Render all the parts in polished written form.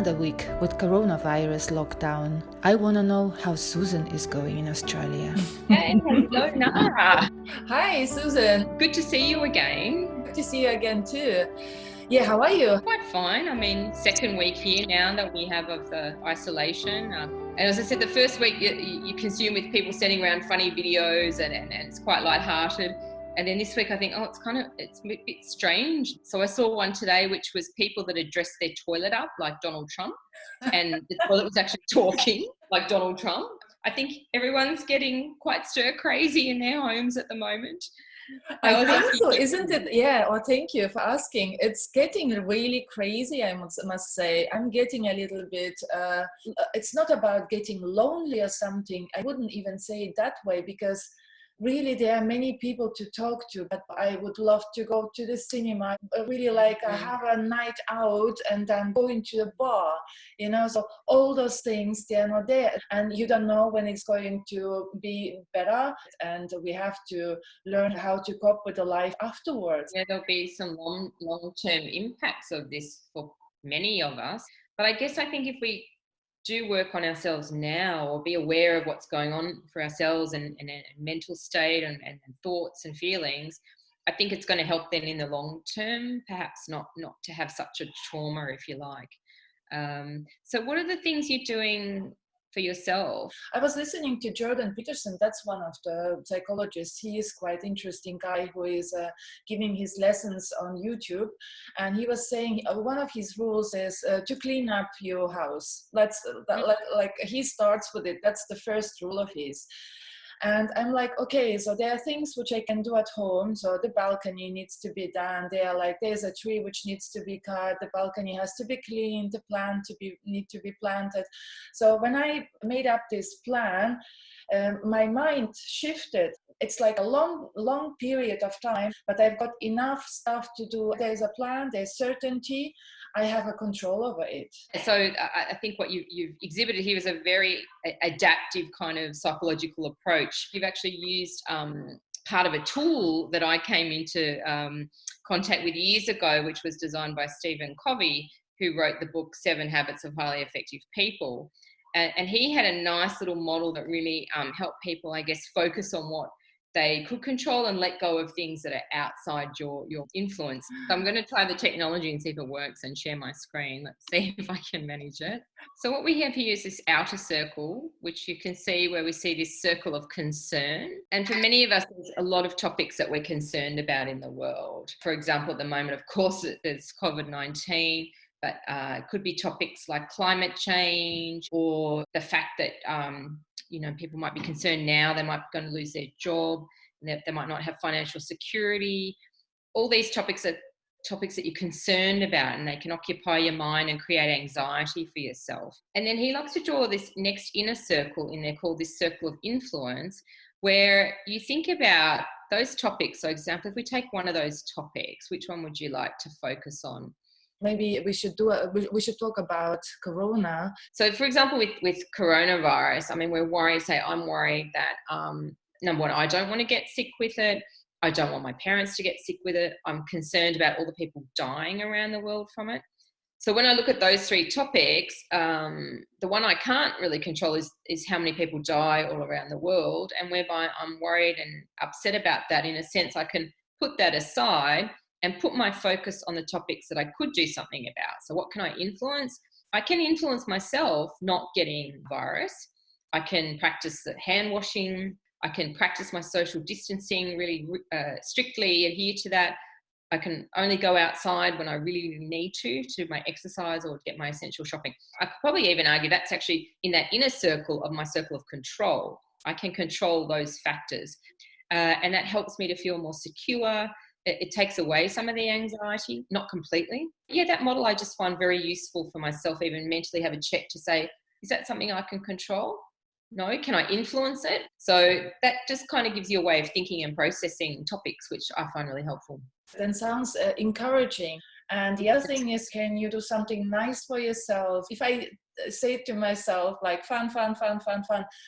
another week with coronavirus lockdown. I want to know how Susan is going in Australia. Hey, hello, Nara. Hi, Susan. Good to see you again. Good to see you again too. Yeah, how are you? Quite fine. I mean, second week here now that we have of the isolation. And as I said, the first week you consume with people sending around funny videos and it's quite lighthearted. And then this week I think, it's a bit strange. So I saw one today which was people that had dressed their toilet up like Donald Trump and the toilet was actually talking like Donald Trump. I think everyone's getting quite stir crazy in their homes at the moment. I think so, isn't it? Yeah, well, thank you for asking. It's getting really crazy, I must say. I'm getting a little bit, it's not about getting lonely or something. I wouldn't even say it that way because really there are many people to talk to, but I would love to go to the cinema. I really I have a night out and then going to the bar, so all those things, they're not there. And you don't know when it's going to be better. And we have to learn how to cope with the life afterwards. Yeah, there'll be some long-term impacts of this for many of us. But I think if we do work on ourselves now or be aware of what's going on for ourselves and mental state and thoughts and feelings, I think it's going to help then in the long term, perhaps not to have such a trauma, if you like. So what are the things you're doing for yourself? I was listening to Jordan Peterson. That's one of the psychologists. He is quite interesting guy who is giving his lessons on YouTube. And he was saying one of his rules is to clean up your house. Like he starts with it. That's the first rule of his. And I'm like, okay, so there are things which I can do at home. So the balcony needs to be done. There's a tree which needs to be cut. The balcony has to be cleaned. The plant need to be planted. So when I made up this plan, my mind shifted. It's like a long period of time, but I've got enough stuff to do. There's a plan, there's certainty. I have a control over it. So I think what you've exhibited here is a very adaptive kind of psychological approach. You've actually used part of a tool that I came into contact with years ago, which was designed by Stephen Covey, who wrote the book 7 Habits of Highly Effective People. And he had a nice little model that really helped people, I guess, focus on what they could control and let go of things that are outside your influence. So I'm going to try the technology and see if it works and share my screen. Let's see if I can manage it. So what we have here is this outer circle, which you can see where we see this circle of concern. And for many of us, there's a lot of topics that we're concerned about in the world. For example, at the moment, of course, there's COVID-19. But it could be topics like climate change or the fact that, people might be concerned now they might be going to lose their job, and they might not have financial security. All these topics are topics that you're concerned about, and they can occupy your mind and create anxiety for yourself. And then he likes to draw this next inner circle in there called this circle of influence, where you think about those topics. So, for example, if we take one of those topics, which one would you like to focus on? Maybe we should talk about corona. So, for example, with coronavirus, I mean, I'm worried that, number one, I don't want to get sick with it. I don't want my parents to get sick with it. I'm concerned about all the people dying around the world from it. So when I look at those 3 topics, the one I can't really control is how many people die all around the world, and whereby I'm worried and upset about that. In a sense, I can put that aside and put my focus on the topics that I could do something about. So what can I influence? I can influence myself not getting virus. I can practice the hand washing. I can practice my social distancing, really strictly adhere to that. I can only go outside when I really need to my exercise or to get my essential shopping. I could probably even argue that's actually in that inner circle of my circle of control. I can control those factors. And that helps me to feel more secure. It takes away some of the anxiety, not completely. Yeah, that model I just find very useful for myself, even mentally have a check to say, is that something I can control? No, can I influence it? So that just kind of gives you a way of thinking and processing topics, which I find really helpful. That sounds encouraging. And the other thing is, can you do something nice for yourself? If I say to myself, like fun,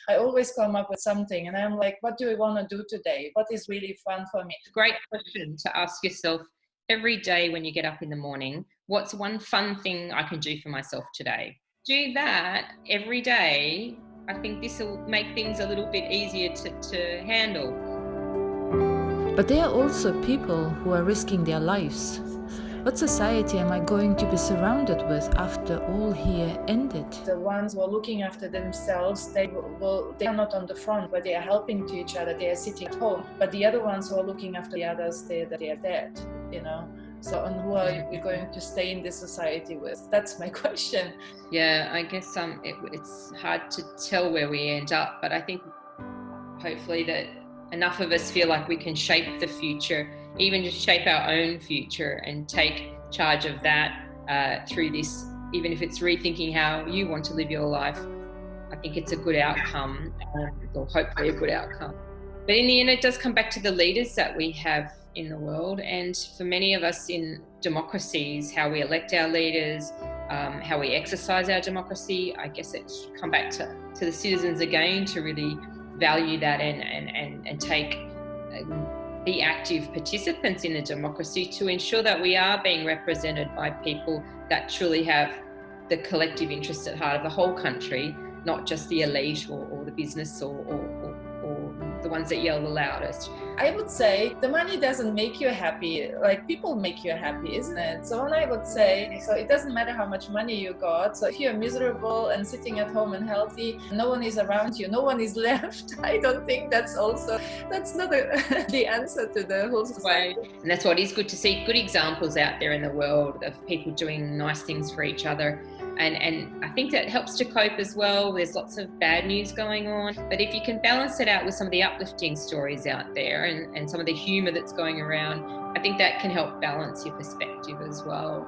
I always come up with something. And I'm like, what do I want to do today? What is really fun for me? Great question to ask yourself every day when you get up in the morning. what's one fun thing I can do for myself today? Do that every day. I think this will make things a little bit easier to handle. But there are also people who are risking their lives. What society am I going to be surrounded with after all here ended? The ones who are looking after themselves, they are not on the front, but they are helping to each other. They are sitting at home. But the other ones who are looking after the others, they are dead, you know. So, and who are you going to stay in this society with? That's my question. Yeah, I guess it's hard to tell where we end up, but I think hopefully that enough of us feel like we can shape the future, even just shape our own future and take charge of that through this, even if it's rethinking how you want to live your life. I think it's a good outcome, or hopefully a good outcome. But in the end, it does come back to the leaders that we have in the world. And for many of us in democracies, how we elect our leaders, how we exercise our democracy, I guess it should come back to the citizens again to really value that and take be active participants in the democracy to ensure that we are being represented by people that truly have the collective interest at heart of the whole country, not just the elite or the business or the ones that yell the loudest. I would say the money doesn't make you happy, like people make you happy, isn't it? So I would say, so it doesn't matter how much money you got. So if you're miserable and sitting at home and healthy, no one is around you, no one is left, I don't think that's not the answer to the whole society. And that's what is good to see, good examples out there in the world of people doing nice things for each other. And I think that helps to cope as well. There's lots of bad news going on, but if you can balance it out with some of the uplifting stories out there and some of the humour that's going around, I think that can help balance your perspective as well.